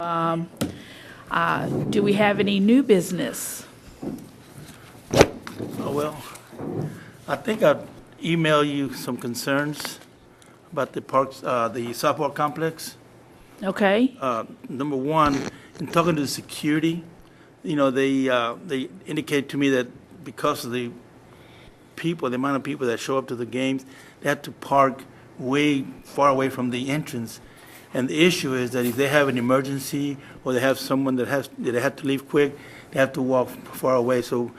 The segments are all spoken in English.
Do we have any new business? Oh, well, I think I'd email you some concerns about the parks, the softball complex. Okay, Number one, in talking to the security, they indicate to me that because of the people, the amount of people that show up to the games, they have to park way far away from the entrance. And the issue is that if they have an emergency or they have someone that they have to leave quick, they have to walk far away. So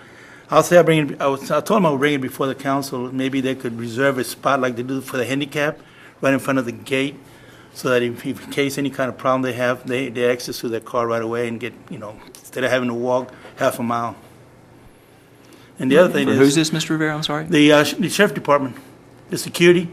I'll say I told them I would bring it before the council. Maybe they could reserve a spot like they do for the handicap right in front of the gate, so that if in case any kind of problem they have, they access to their car right away and get, instead of having to walk half a mile. And the other thing Who's is this, Mr. Rivera? I'm sorry. the sheriff department, the security.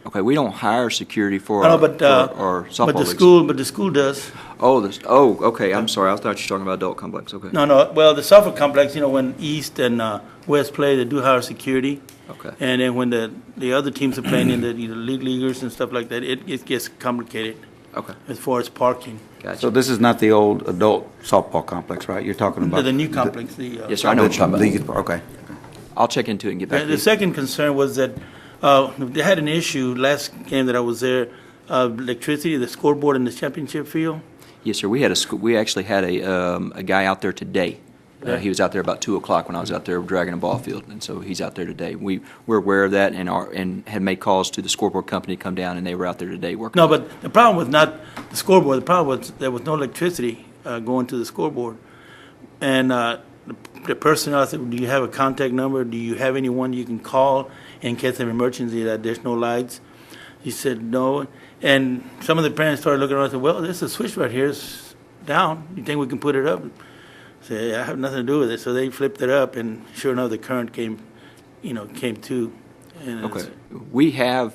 Okay, we don't hire security for I know, our softball but leagues. the school does. Okay. I'm sorry. I thought you were talking about adult complex. Okay. No. Well, the softball complex, when East and West play, they do hire security. Okay. And then when the other teams are playing in the league leaguers and stuff like that, it gets complicated Okay. as far as parking. Gotcha. So this is not the old adult softball complex, right? You're talking about? The new complex, Yes, sir. I know what you're talking about. Okay. I'll check into it and get back to The you. second concern was that they had an issue last game that I was there, electricity, the scoreboard in the championship field. Yes, sir. We actually had a guy out there today. He was out there about 2:00 when I was out there dragging a ball field, and so he's out there today. We're aware of that and had made calls to the scoreboard company to come down, and they were out there today working. No, but the problem was not the scoreboard. The problem was there was no electricity going to the scoreboard. And the personnel said, do you have a contact number? Do you have anyone you can call in case of emergency that there's no lights? He said no. And some of the parents started looking around and said, well, there's a switch right here. It's down. You think we can put it up? I said, I have nothing to do with it. So they flipped it up, and sure enough, the current came to. And Okay. We have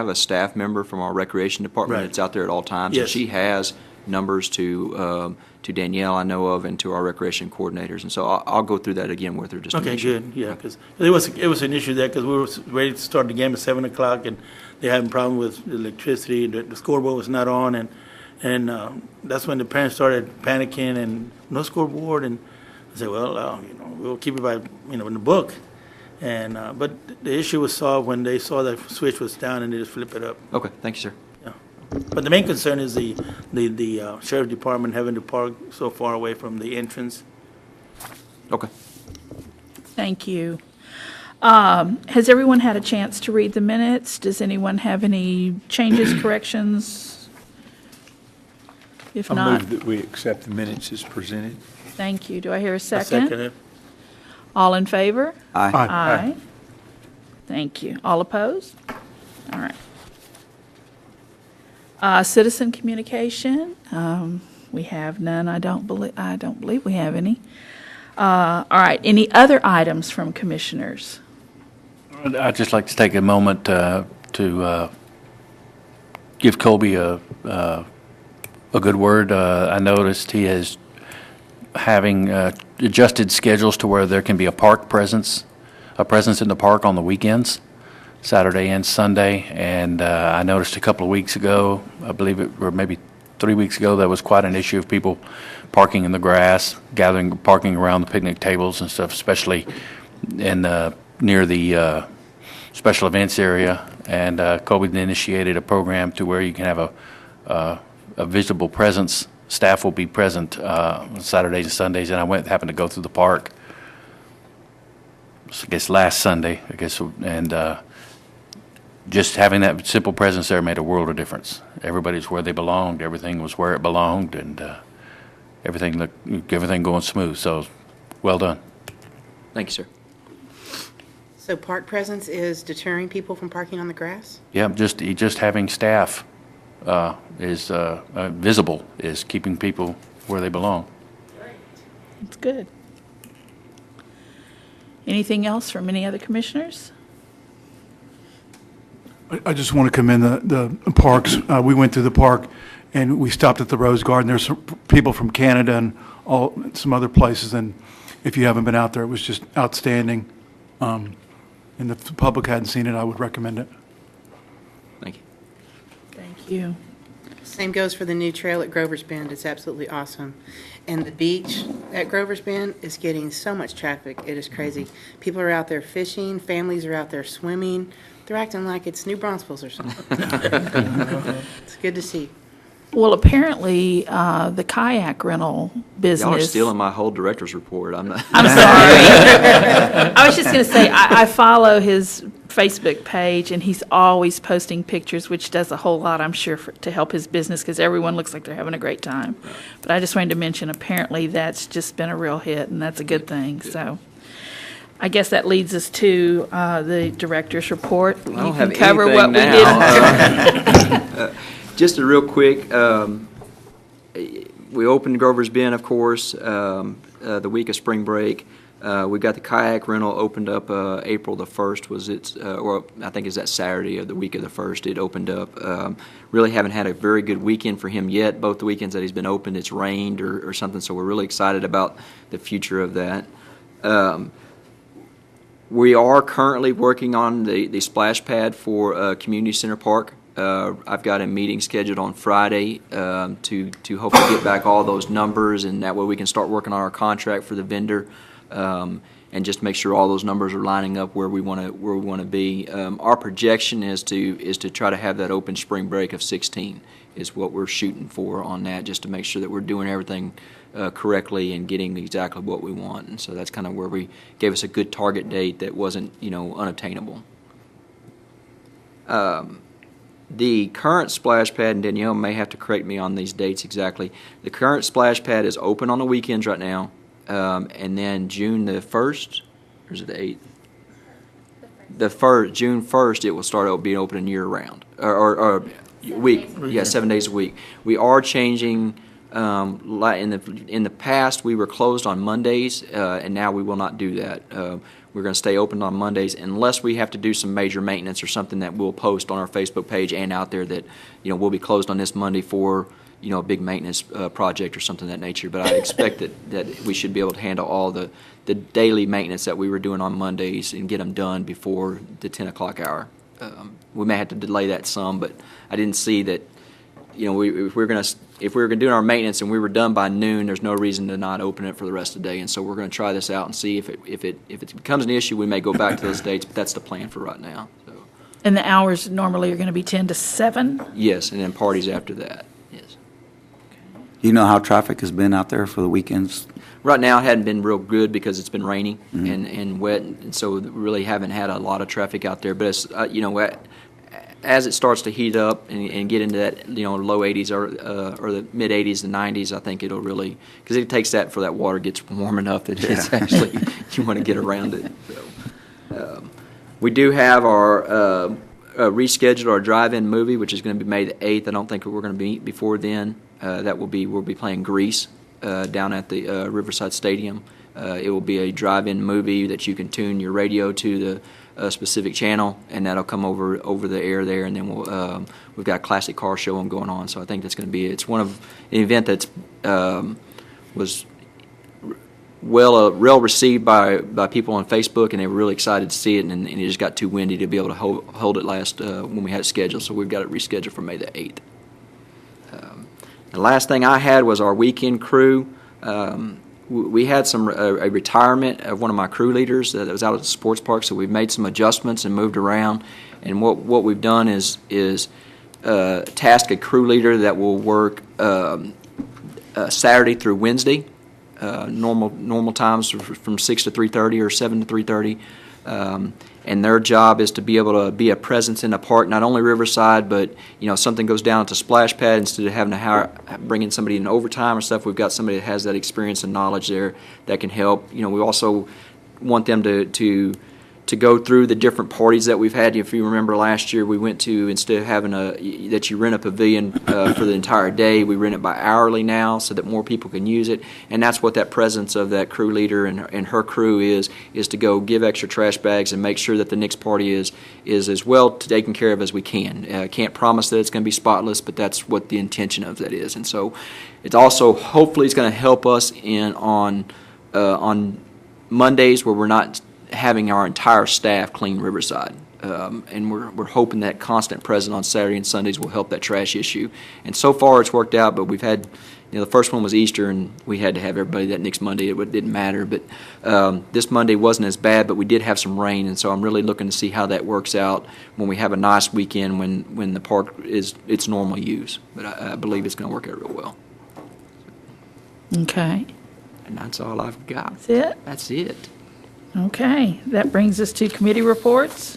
a staff member from our recreation department Right. that's out there at all times. Yes. And she has numbers to Danielle, I know of, and to our recreation coordinators. And so I'll go through that again with her just to Okay, make sure. good, yeah, because it was an issue there, because we were ready to start the game at 7:00, and they're having a problem with the electricity, the scoreboard was not on, and that's when the parents started panicking, and no scoreboard, and I said, well, we'll keep it by, in the book, and, but the issue was solved when they saw the switch was down, and they just flip it up. Okay, thank you, sir. Yeah. But the main concern is the sheriff department having to park so far away from the entrance. Okay. thank you. Has everyone had a chance to read the minutes? Does anyone have any changes, corrections? If I not, move that we accept the minutes as presented. thank you. Do I hear a I second? second it. All in favor? Aye. Aye. Thank you. All opposed? All right. Citizen communication, we have none. I don't believe we have any. All right. Any other items from commissioners? I'd just like to take a moment to give Colby a good word. I noticed he is having adjusted schedules to where there can be a presence in the park on the weekends, Saturday and Sunday. And I noticed a couple of weeks ago, I believe it, or maybe 3 weeks ago, there was quite an issue of people parking in the grass, parking around the picnic tables and stuff, especially in near the special events area. And Colby initiated a program to where you can have a visible presence. Staff will be present on Saturdays and Sundays, and I happened to go through the park, I guess last Sunday, and just having that simple presence there made a world of difference. Everybody's where they belonged. Everything was where it belonged, and everything going smooth. So, well done. Thank you, sir. So park presence is deterring people from parking on the grass? Yeah, just having staff is visible is keeping people where they belong. That's good. Anything else from any other commissioners? I just want to commend the parks. We went through the park, and we stopped at the Rose Garden. There's some people from Canada and some other places, and if you haven't been out there, it was just outstanding. And if the public hadn't seen it, I would recommend it. Thank you. Thank you. Same goes for the new trail at Grover's Bend. It's absolutely awesome. And the beach at Grover's Bend is getting so much traffic. It is crazy. People are out there fishing. Families are out there swimming. They're acting like it's New Braunfels or something. It's good to see. Well, apparently, the kayak rental business. Y'all are stealing my whole director's report. I'm not. I'm sorry. I was just going to say, I follow his Facebook page, and he's always posting pictures, which does a whole lot, I'm sure, to help his business, because everyone looks like they're having a great time. But I just wanted to mention, apparently, that's just been a real hit, and that's a good thing. So I guess that leads us to the director's report. I don't have anything now. Just a real quick, we opened Grover's Bend, of course, the week of spring break. We got the kayak rental opened up April the 1st was its, or I think it's that Saturday of the week of the 1st it opened up. Really haven't had a very good weekend for him yet. Both the weekends that he's been open, it's rained or something, so we're really excited about the future of that. We are currently working on the splash pad for Community Center Park. I've got a meeting scheduled on Friday to hopefully get back all those numbers, and that way we can start working on our contract for the vendor, and just make sure all those numbers are lining up where we want to be. Our projection is to try to have that open spring break of 16 is what we're shooting for on that, just to make sure that we're doing everything correctly and getting exactly what we want. And so that's kind of where we gave us a good target date that wasn't unobtainable. The current splash pad, and Danielle may have to correct me on these dates exactly, the current splash pad is open on the weekends right now, and then June the 1st, or is it the 8th? June 1st, it will start being open year-round, or week, 7 days a week. We are changing, in the past, we were closed on Mondays, and now we will not do that. We're going to stay open on Mondays unless we have to do some major maintenance or something that we'll post on our Facebook page and out there that, we'll be closed on this Monday for, a big maintenance project or something of that nature. But I expect that we should be able to handle all the daily maintenance that we were doing on Mondays and get them done before the 10 o'clock hour. We may have to delay that some, but I didn't see that, if we were going to do our maintenance and we were done by noon, there's no reason to not open it for the rest of the day. And so we're going to try this out and see if it becomes an issue, we may go back to those dates. But that's the plan for right now. So. And the hours normally are going to be 10 to 7? Yes, and then parties after that. Yes. You know how traffic has been out there for the weekends? Right now, it hadn't been real good because it's been raining and wet, and so we really haven't had a lot of traffic out there. But it's as it starts to heat up and get into that low 80s or the mid 80s and 90s, I think it'll really, because it takes that for that water gets warm enough that it's actually you want to get around it. So, we do have our rescheduled our drive-in movie, which is going to be May the 8th. I don't think we're going to meet before then. We'll be playing Grease down at the Riverside Stadium. It will be a drive-in movie that you can tune your radio to the specific channel, and that'll come over the air there, and then we've got a classic car show going on. So I think that's going to be it's one of an event that's was well received by people on Facebook, and they were really excited to see it, and it just got too windy to be able to hold it last when we had it scheduled. So we've got it rescheduled for May the 8th. The last thing I had was our weekend crew. We had a retirement of one of my crew leaders that was out at the sports park, so we've made some adjustments and moved around. And what we've done is task a crew leader that will work Saturday through Wednesday, normal times from 6 to 3:30 or 7 to 3:30. And their job is to be able to be a presence in the park, not only Riverside, but something goes down at the splash pad, instead of having to bring in somebody in overtime or stuff, we've got somebody that has that experience and knowledge there that can help. We also want them to go through the different parties that we've had. If you remember last year, we went to, instead of having that you rent a pavilion for the entire day, we rent it by hourly now so that more people can use it. And that's what that presence of that crew leader and her crew is to go give extra trash bags and make sure that the next party is as well taken care of as we can. Can't promise that it's going to be spotless, but that's what the intention of that is. And so it's also, hopefully, it's going to help us on Mondays where we're not having our entire staff clean Riverside. and we're hoping that constant presence on Saturday and Sundays will help that trash issue. And so far, it's worked out, but we've had, the first one was Easter, and we had to have everybody that next Monday. It didn't matter, but this Monday wasn't as bad, but we did have some rain, and so I'm really looking to see how that works out when we have a nice weekend when the park is its normal use. But I believe it's going to work out real well. Okay. And that's all I've got. That's it? That's it. Okay. That brings us to committee reports.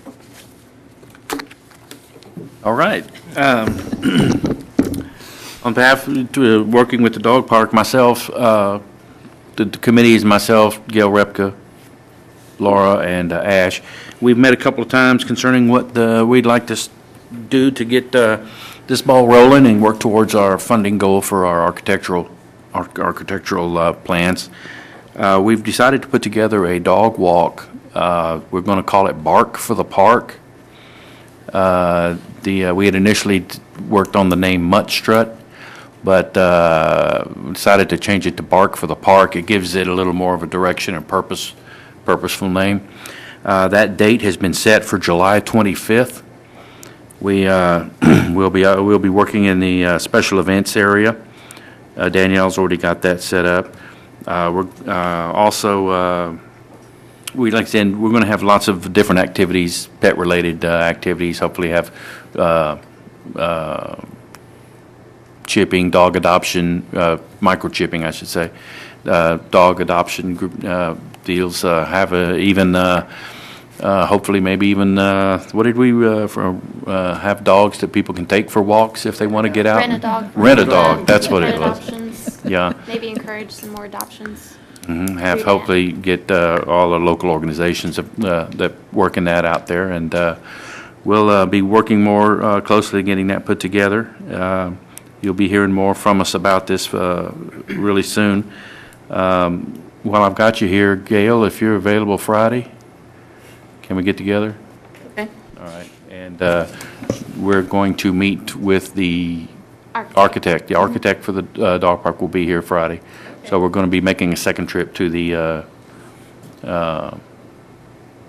All right. On behalf of working with the dog park, myself, the committee is myself, Gail Repka, Laura, and Ash. We've met a couple of times concerning what we'd like to do to get this ball rolling and work towards our funding goal for our architectural plans. We've decided to put together a dog walk. We're going to call it Bark for the Park. We had initially worked on the name Mutt Strut, but decided to change it to Bark for the Park. It gives it a little more of a direction and purposeful name. That date has been set for July 25th. We'll be working in the special events area. Danielle's already got that set up. We're also like I said, we're going to have lots of different activities, pet-related activities. Hopefully, have chipping, dog adoption, microchipping, I should say, dog adoption group deals. Hopefully, maybe even what did we have dogs that people can take for walks if they want to get out. Rent a dog. Rent a dog. That's what it was. Adoptions. Yeah. Maybe encourage some more adoptions. Have hopefully get all the local organizations that work in that out there, and we'll be working more closely getting that put together. You'll be hearing more from us about this really soon. While I've got you here, Gail, if you're available Friday, can we get together? Okay. All right, and we're going to meet with the architect. The architect for the dog park will be here Friday. So we're going to be making a second trip to the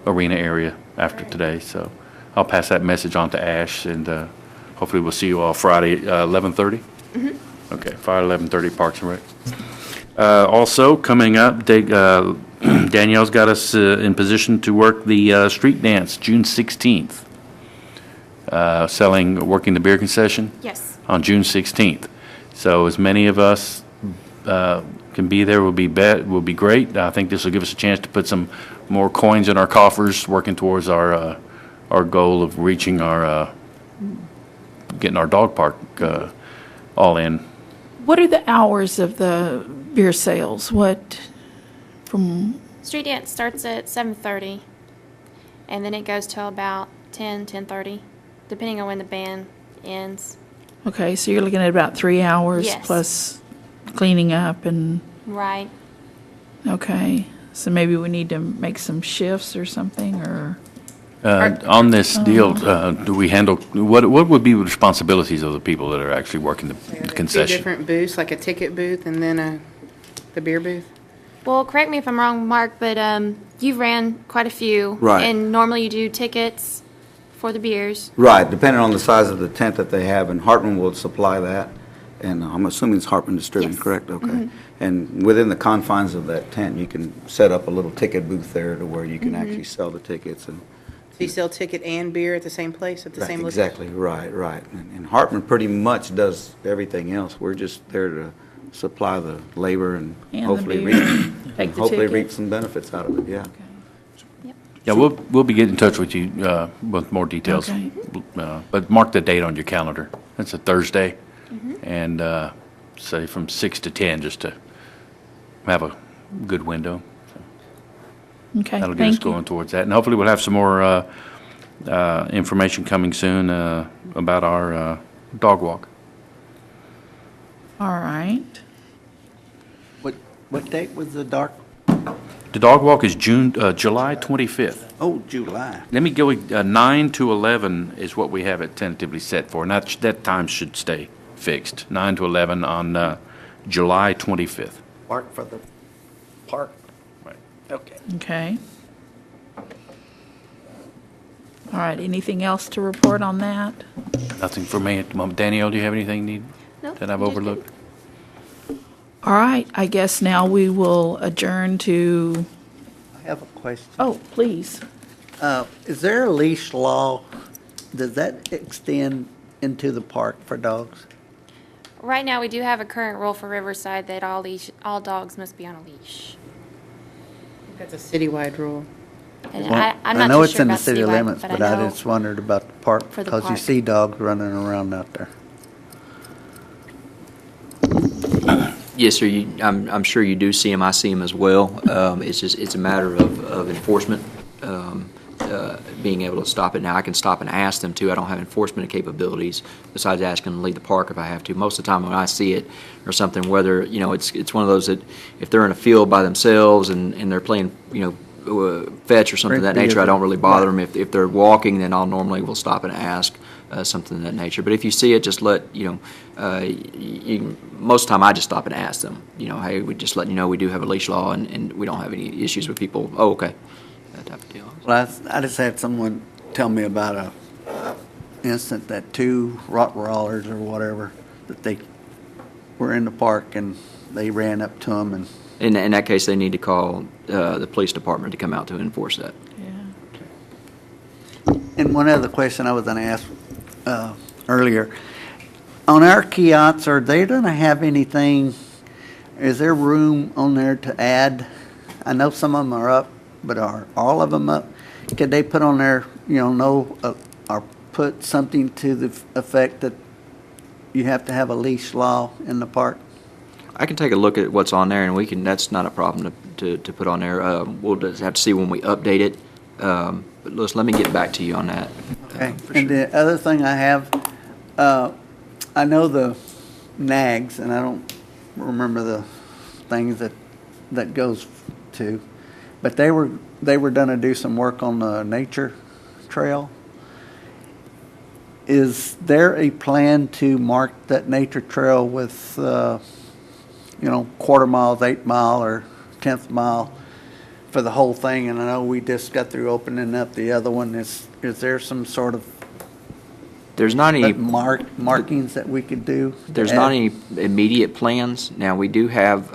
arena area after today. So I'll pass that message on to Ash, and hopefully we'll see you all Friday, 11:30? Mm-hmm. Okay, Friday, 11:30, Parks and Rec. Also, coming up, Danielle's got us in position to work the street dance, June 16th. Working the beer concession? Yes. On June 16th. So as many of us can be there will be great. I think this will give us a chance to put some more coins in our coffers, working towards our goal of reaching getting our dog park all in. What are the hours of the beer sales? Street dance starts at 7:30, and then it goes till about 10:30, depending on when the band ends. Okay, so you're looking at about 3 hours Yes. plus cleaning up and, Right. okay. So maybe we need to make some shifts or something, or? On this deal, do we handle, what would be the responsibilities of the people that are actually working the Two concession? different booths, like a ticket booth and then the beer booth. Well, correct me if I'm wrong, Mark, but you've ran quite a few. Right. And normally you do tickets for the beers. Right, depending on the size of the tent that they have, and Hartman will supply that. And I'm assuming it's Hartman Distributing, Yes. correct? Okay. And within the confines of that tent, you can set up a little ticket booth there to where you can actually sell the tickets and. So you sell ticket and beer at the same place, at the Right, same location? exactly, right. And Hartman pretty much does everything else. We're just there to supply the labor and And the hopefully beer. reap, Take the hopefully reap tickets. some benefits out of it, yeah. Yeah, we'll be getting in touch with you with more details. Okay. But mark the date on your calendar. It's a Thursday, and say from 6 to 10, just to have a good window. Okay, That'll get us thank you. going towards that. And hopefully we'll have some more information coming soon about our dog walk. All right. What date was the dark? The dog walk is July 25th. Oh, July. Let me go with 9 to 11 is what we have it tentatively set for, and that time should stay fixed. 9 to 11 on July 25th. Park for the park? Right. Okay. Okay. All right, anything else to report on that? Nothing for me at the moment. Danielle, do you have anything Nope, that I've you did good. overlooked? All right, I guess now we will adjourn to, I have a question. oh, please. Is there a leash law? Does that extend into the park for dogs? Right now, we do have a current rule for Riverside that all dogs must be on a leash. That's a citywide rule. And Well, I'm I not know too it's sure in the about city citywide, limits, but but I I know just wondered about the park for the because you park. see dogs running around out there. Yes, sir. I'm sure you do see them. I see them as well. It's a matter of enforcement, being able to stop it. Now, I can stop and ask them to. I don't have enforcement capabilities besides asking them to leave the park if I have to. Most of the time when I see it or something, whether, it's one of those that if they're in a field by themselves and they're playing, fetch or something of that nature, I don't really bother them. If they're walking, then I'll normally will stop and ask something of that nature. But if you see it, just most of the time I just stop and ask them, hey, we just letting you know we do have a leash law and we don't have any issues with people. Oh, okay. That type of deal. Well, I just had someone tell me about a incident that 2 Rottweilers or whatever, that they were in the park and they ran up to them and. In that case, they need to call the police department to come out to enforce that. Yeah. And one other question I was going to ask earlier. On our kiosks, are they going to have anything, is there room on there to add? I know some of them are up, but are all of them up? Could they put on there, or put something to the effect that you have to have a leash law in the park? I can take a look at what's on there, and that's not a problem to put on there. We'll just have to see when we update it. But let me get back to you on that. Okay. For And sure. the other thing I have, I know the nags, and I don't remember the things that goes to, but they were going to do some work on the nature trail. Is there a plan to mark that nature trail with, quarter miles, 8 mile, or 10th mile for the whole thing? And I know we just got through opening up the other one. Is there some sort of There's not any markings that we could do? There's not any immediate plans. Now, we do have,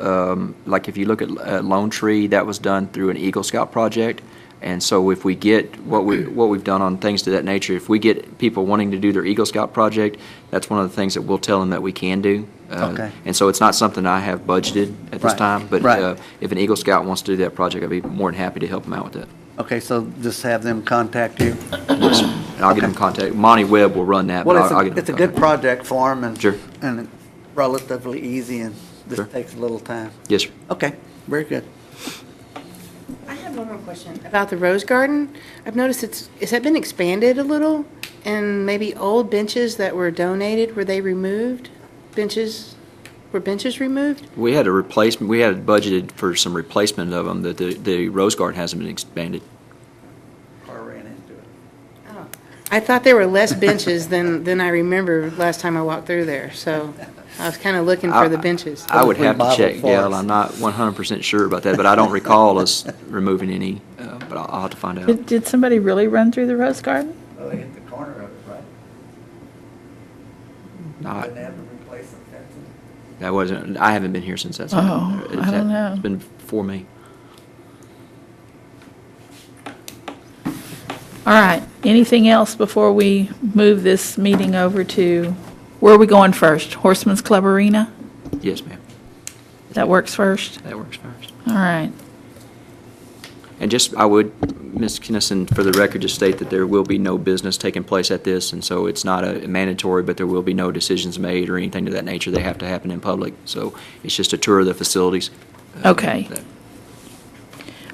like if you look at Lone Tree, that was done through an Eagle Scout project. And so if we get what we've done on things to that nature, if we get people wanting to do their Eagle Scout project, that's one of the things that we'll tell them that we can do. Okay. And so it's not something I have budgeted at this Right. time. But Right. if an Eagle Scout wants to do that project, I'd be more than happy to help them out with that. Okay, so just have them contact you? Yes, sir. And I'll get them contact. Monty Webb will run that. Well, but I'll get them it's a good contact. project for them, and Sure. and it's relatively easy, and Sure. this takes a little time. Yes, sir. Okay, very good. I have one more question about the Rose Garden. I've noticed has that been expanded a little? And maybe old benches that were donated, were they removed? Were benches removed? We had a replacement. We had budgeted for some replacement of them. That the Rose Garden hasn't been expanded. Car ran into it. Oh. I thought there were less benches than I remember last time I walked through there, so I was kind of looking for the benches. I would have to Remodeled check, for Gail. us. I'm not 100% sure about that, but I don't recall us removing any. But I'll have to find out. Did somebody really run through the Rose Garden? Well, they hit the corner of it, right? Not- Didn't have to replace the fencing. That wasn't. I haven't been here since that's. Oh, I don't know. It's been before me. All right, anything else before we move this meeting over to, where are we going first? Horseman's Club Arena? Yes, ma'am. That works first? That works first. All right. And just, I would, Ms. Kinnison, for the record, just state that there will be no business taking place at this, and so it's not a mandatory, but there will be no decisions made or anything to that nature. They have to happen in public. So it's just a tour of the facilities. Okay. that-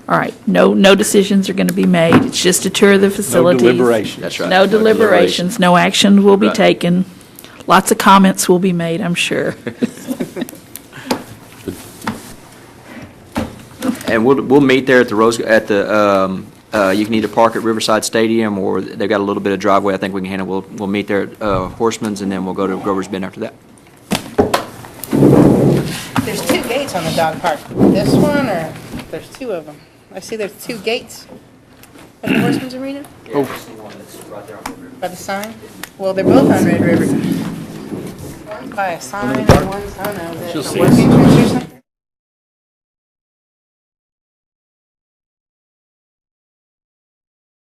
All right, no decisions are going to be made. It's just a tour of the No facilities. deliberation. That's right. No deliberations, no action will be Right. taken. Lots of comments will be made, I'm sure. And we'll meet there at the you can either park at Riverside Stadium, or they've got a little bit of driveway I think we can handle. We'll meet there at Horsemans, and then we'll go to Grover's Bend after that. There's 2 gates on the dog park. This one, or there's 2 of them? I see there's 2 gates at the Horseman's Arena. Yeah, that's the one that's right there on the river. By the sign? Well, they're both on Red River. One's by a sign and one's, I don't know, is it a working trench or something?